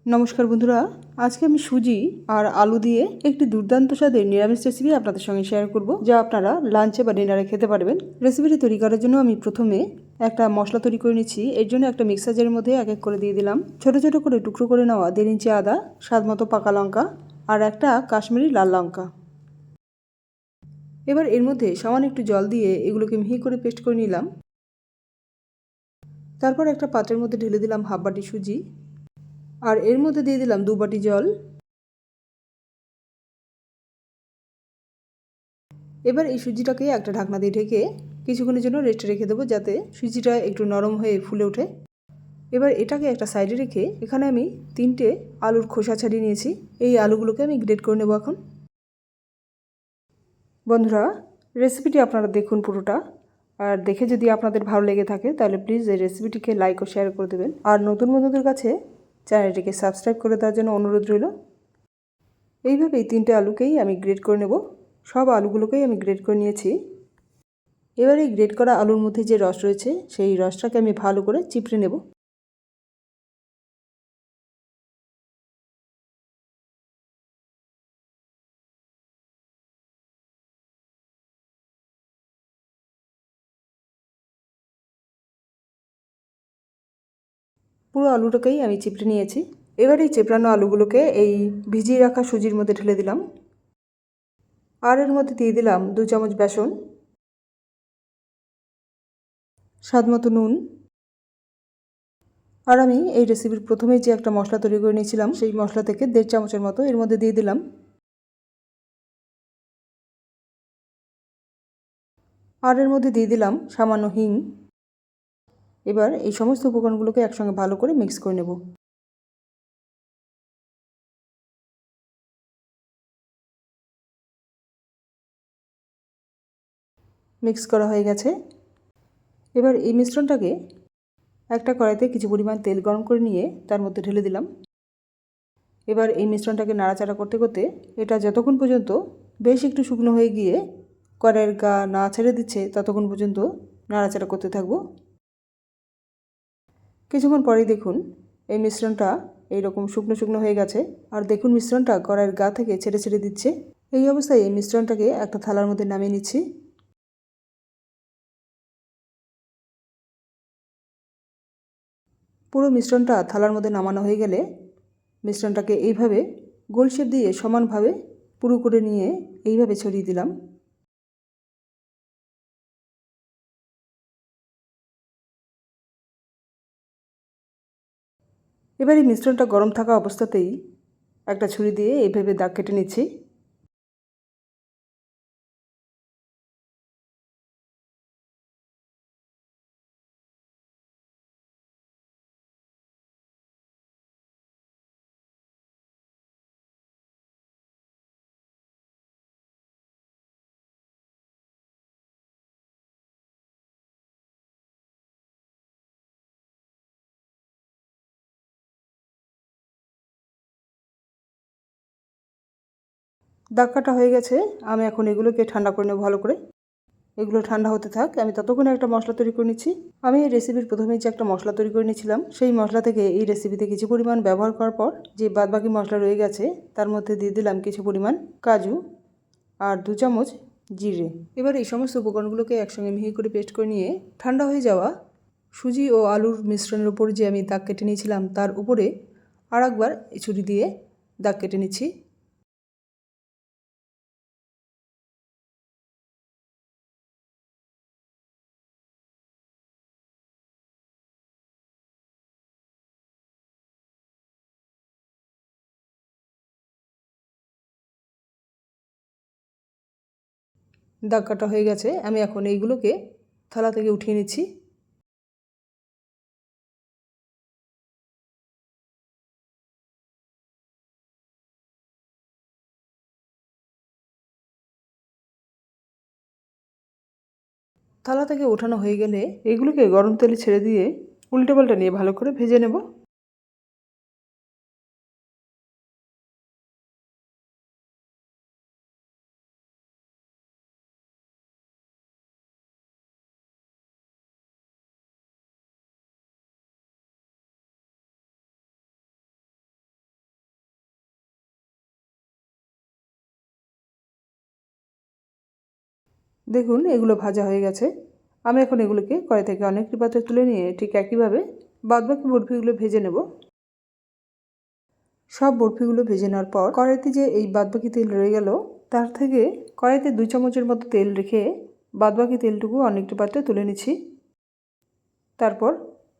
নমস্কার বন্ধুরা, আজকে আমি সুজি আর আলু দিয়ে একটি দুর্দান্ত স্বাদের নিরামিষ রেসিপি আপনাদের সঙ্গে শেয়ার করব, যা আপনারা লাঞ্চে বা ডিনারে খেতে পারবেন। রেসিপিটি তৈরি করার জন্য আমি প্রথমে একটা মশলা তৈরি করে নিচ্ছি। এর জন্য একটা মিক্সার জারের মধ্যে এক এক করে দিয়ে দিলাম ছোট ছোট করে টুকরো করে নেওয়া 1.5 ইঞ্চি আদা, স্বাদ মতো পাকা লঙ্কা আর একটা কাশ্মীরি লাল লঙ্কা। এবার এর মধ্যে সামান্য একটু জল দিয়ে এগুলোকে মিহি করে পেস্ট করে নিলাম। তারপর একটা পাত্রের মধ্যে ঢেলে দিলাম হাফ বাটি সুজি আর এর মধ্যে দিয়ে দিলাম 2 বাটি জল। এবার এই সুজিটাকে একটা ঢাকনা দিয়ে ঢেকে কিছুক্ষণের জন্য রেস্টে রেখে দেবো, যাতে সুজিটা একটু নরম হয়ে ফুলে ওঠে। এবার এটাকে একটা সাইডে রেখে এখানে আমি 3টে আলুর খোসা ছাড়িয়ে নিয়েছি। এই আলুগুলোকে আমি গ্রেট করে নেব এখন। বন্ধুরা, রেসিপিটি আপনারা দেখুন পুরোটা, আর দেখে যদি আপনাদের ভালো লেগে থাকে তাহলে প্লিজ এই রেসিপিটিকে লাইক ও শেয়ার করে দেবেন। আর নতুন বন্ধুদের কাছে চ্যানেলটিকে সাবস্ক্রাইব করে দেওয়ার জন্য অনুরোধ রইল। এইভাবেই 3টে আলুকেই আমি গ্রেট করে নেব। সব আলুগুলোকেই আমি গ্রেট করে নিয়েছি। এবার এই গ্রেট করা আলুর মধ্যে যে রস রয়েছে সেই রসটাকে আমি ভালো করে চিপড়ে নেব। পুরো আলুটাকেই আমি চিপড়ে নিয়েছি। এবার এই চেপড়ানো আলুগুলোকে এই ভিজিয়ে রাখা সুজির মধ্যে ঢেলে দিলাম। আর এর মধ্যে দিয়ে দিলাম 2 চামচ বেসন, স্বাদ মতো নুন, আর আমি এই রেসিপির প্রথমেই যে একটা মশলা তৈরি করে নিয়েছিলাম সেই মশলা থেকে 1.5 চামচের মতো এর মধ্যে দিয়ে দিলাম। আর এর মধ্যে দিয়ে দিলাম সামান্য হিং। এবার এই সমস্ত উপকরণগুলোকে একসঙ্গে ভালো করে মিক্স করে নেব। মিক্স করা হয়ে গেছে। এবার এই মিশ্রণটাকে একটা কড়াইতে কিছু পরিমাণ তেল গরম করে নিয়ে তার মধ্যে ঢেলে দিলাম। এবার এই মিশ্রণটাকে নাড়াচাড়া করতে করতে এটা যতক্ষণ পর্যন্ত বেশ একটু শুকনো হয়ে গিয়ে কড়াইয়ের গা না ছেড়ে দিচ্ছে ততক্ষণ পর্যন্ত নাড়াচাড়া করতে থাকবো। কিছুক্ষণ পরেই দেখুন এই মিশ্রণটা এইরকম শুকনো শুকনো হয়ে গেছে। আর দেখুন মিশ্রণটা কড়াইয়ের গা থেকে ছেড়ে ছেড়ে দিচ্ছে। এই অবস্থায় এই মিশ্রণটাকে একটা থালার মধ্যে নামিয়ে নিচ্ছি। পুরো মিশ্রণটা থালার মধ্যে নামানো হয়ে গেলে মিশ্রণটাকে এইভাবে গোল শেপ দিয়ে সমানভাবে পুরো করে নিয়ে এইভাবে ছড়িয়ে দিলাম। এবার এই মিশ্রণটা গরম থাকা অবস্থাতেই একটা ছুরি দিয়ে এইভাবে দাগ কেটে নিচ্ছি। দাগ কাটা হয়ে গেছে। আমি এখন এগুলোকে ঠান্ডা করে নেব ভালো করে। এগুলো ঠান্ডা হতে থাক, আমি ততক্ষণে একটা মশলা তৈরি করে নিচ্ছি। আমি এই রেসিপির প্রথমেই যে একটা মশলা তৈরি করে নিয়েছিলাম সেই মশলা থেকে এই রেসিপিতে কিছু পরিমাণ ব্যবহার করার পর যে বাদবাকি মশলা রয়ে গেছে তার মধ্যে দিয়ে দিলাম কিছু পরিমাণ কাজু আর 2 চামচ জিরে। এবার এই সমস্ত উপকরণগুলোকে একসঙ্গে মিহি করে পেস্ট করে নিয়ে ঠান্ডা হয়ে যাওয়া সুজি ও আলুর মিশ্রণের উপর যে আমি দাগ কেটে নিয়েছিলাম তার উপরে আর একবার এই ছুরি দিয়ে দাগ কেটে নিচ্ছি। দাগ কাটা হয়ে গেছে। আমি এখন এইগুলোকে থালা থেকে উঠিয়ে নিচ্ছি। থালা থেকে ওঠানো হয়ে গেলে এগুলোকে গরম তেলে ছেড়ে দিয়ে উল্টে পাল্টা নিয়ে ভালো করে ভেজে নেব। দেখুন এগুলো ভাজা হয়ে গেছে। আমি এখন এগুলোকে কড়াই থেকে অনেকটি পাত্রে তুলে নিয়ে ঠিক একইভাবে বাদবাকি বরফিগুলো ভেজে নেব। সব বরফিগুলো ভেজে নেওয়ার পর কড়াইতে যে এই বাদবাকি তেল রয়ে গেল, তার থেকে কড়াইতে 2 চামচের মতো তেল রেখে বাদবাকি তেলটুকু অনেকটি পাত্রে তুলে নিচ্ছি। তারপর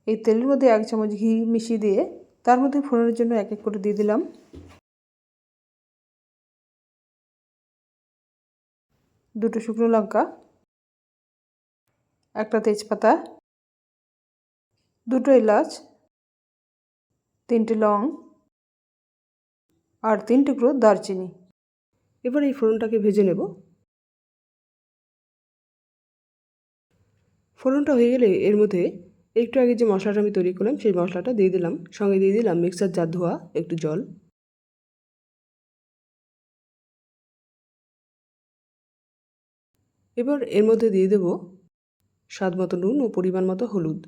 এই তেলের মধ্যে 1 চামচ ঘি মিশিয়ে দিয়ে তার মধ্যে ফোড়নের জন্য এক এক করে দিয়ে দিলাম 2টো শুকনো লঙ্কা, 1টা তেজপাতা, 2টো এলাচ, 3টে লং আর 3 টুকরো দারচিনি। এবার এই ফোড়নটাকে ভেজে নেব। ফোড়নটা হয়ে গেলে এর মধ্যে একটু আগে যে মশলাটা আমি তৈরি করলাম সেই মশলাটা দিয়ে দিলাম, সঙ্গে দিয়ে দিলাম মিক্সার জার ধোয়া একটু জল। এবার এর মধ্যে দিয়ে দেব স্বাদ মতো নুন ও পরিমাণ মতো হলুদ।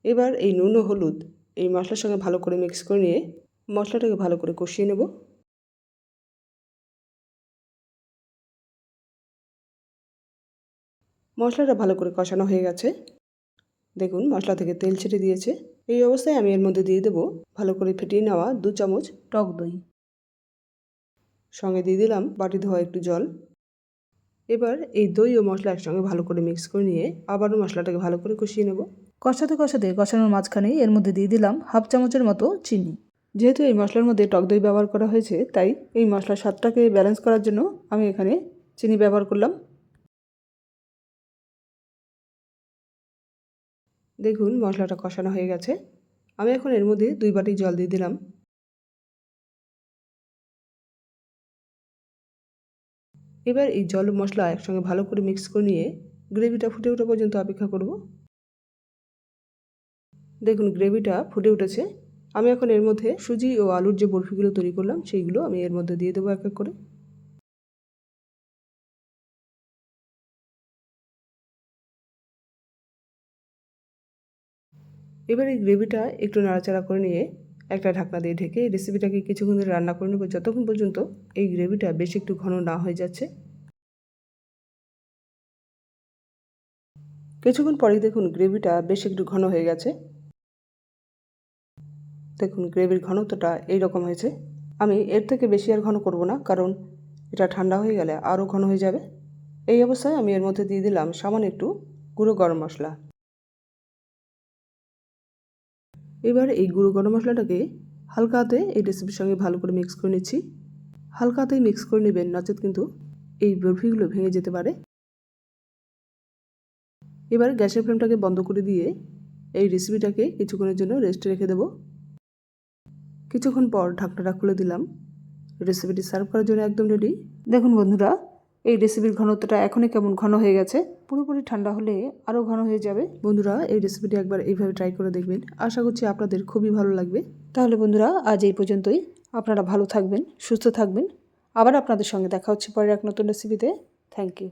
এবার এই নুন ও হলুদ এই মশলার সঙ্গে ভালো করে মিক্স করে নিয়ে মশলাটাকে ভালো করে কষিয়ে নেব। মশলাটা ভালো করে কষানো হয়ে গেছে। দেখুন মশলা থেকে তেল ছেড়ে দিয়েছে। এই অবস্থায় আমি এর মধ্যে দিয়ে দেব ভালো করে ফেটিয়ে নেওয়া 2 চামচ টক দই। সঙ্গে দিয়ে দিলাম বাটি ধোয়া একটু জল। এবার এই দই ও মশলা একসঙ্গে ভালো করে মিক্স করে নিয়ে আবারও মশলাটাকে ভালো করে কষিয়ে নেব। কষাতে কষাতে কষানোর মাঝখানে এর মধ্যে দিয়ে দিলাম 1/2 চামচের মতো চিনি। যেহেতু এই মশলার মধ্যে টক দই ব্যবহার করা হয়েছে, তাই এই মশলার স্বাদটাকে ব্যালেন্স করার জন্য আমি এখানে চিনি ব্যবহার করলাম। দেখুন মশলাটা কষানো হয়ে গেছে। আমি এখন এর মধ্যে 2 বাটি জল দিয়ে দিলাম। এবার এই জল ও মশলা একসঙ্গে ভালো করে মিক্স করে নিয়ে গ্রেভিটা ফুটে ওঠা পর্যন্ত অপেক্ষা করব। দেখুন গ্রেভিটা ফুটে উঠেছে। আমি এখন এর মধ্যে সুজি ও আলুর যে বরফিগুলো তৈরি করলাম সেইগুলো আমি এর মধ্যে দিয়ে দেবো এক এক করে। এবার এই গ্রেভিটা একটু নাড়াচাড়া করে নিয়ে একটা ঢাকনা দিয়ে ঢেকে এই রেসিপিটাকে কিছুক্ষণ ধরে রান্না করে নেব, যতক্ষণ পর্যন্ত এই গ্রেভিটা বেশ একটু ঘন না হয়ে যাচ্ছে। কিছুক্ষণ পরেই দেখুন গ্রেভিটা বেশ একটু ঘন হয়ে গেছে। দেখুন গ্রেভির ঘনত্বটা এইরকম হয়েছে। আমি এর থেকে বেশি আর ঘন করব না, কারণ এটা ঠান্ডা হয়ে গেলে আরও ঘন হয়ে যাবে। এই অবস্থায় আমি এর মধ্যে দিয়ে দিলাম সামান্য একটু গুঁড়ো গরম মশলা। এবার এই গুঁড়ো গরম মশলাটাকে হালকা হাতে এই রেসিপির সঙ্গে ভালো করে মিক্স করে নিচ্ছি। হালকা হাতেই মিক্স করে নেবেন, নচেত কিন্তু এই বরফিগুলো ভেঙে যেতে পারে। এবার গ্যাসের ফ্লেমটাকে বন্ধ করে দিয়ে এই রেসিপিটাকে কিছুক্ষণের জন্য রেস্টে রেখে দেব। কিছুক্ষণ পর ঢাকনাটা খুলে দিলাম। রেসিপিটি সার্ভ করার জন্য একদম রেডি। দেখুন বন্ধুরা, এই রেসিপির ঘনত্বটা এখনই কেমন ঘন হয়ে গেছে। পুরোপুরি ঠান্ডা হলে আরও ঘন হয়ে যাবে। বন্ধুরা এই রেসিপিটি একবার এইভাবে ট্রাই করে দেখবেন, আশা করছি আপনাদের খুবই ভালো লাগবে। তাহলে বন্ধুরা আজ এই পর্যন্তই। আপনারা ভালো থাকবেন, সুস্থ থাকবেন। আবার আপনাদের সঙ্গে দেখা হচ্ছে পরের এক নতুন রেসিপিতে। Thank you.